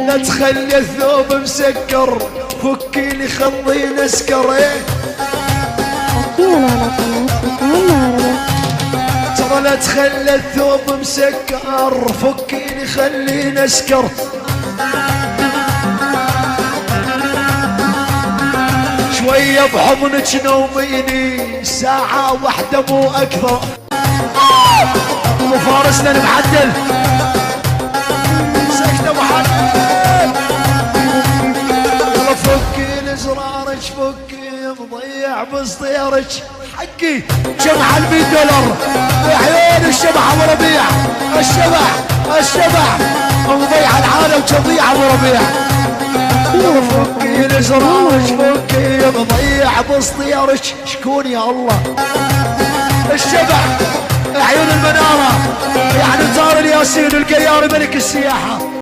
لا تخلي الثوب مسكر، فكي لي خليني اسكر. ترى لا تخلي الثوب مسكر، فكي لي خليني اسكر. شوية بحضنك نوميني ساعة واحدة مو أكثر. أبو فارسنا المعدل سكتة محدد. فكي لزرارك فكي مضيع بصديرك حقي جمع $100 عيون الشبح ابو ربيع. الشبح مضيع العالم تضيع ابو ربيع. فكي لزرارك فكي مضيع بصديرك. شكون يا الله؟ الشبح عيون المنارة يعني زار الياسين القياري ملك السياحة.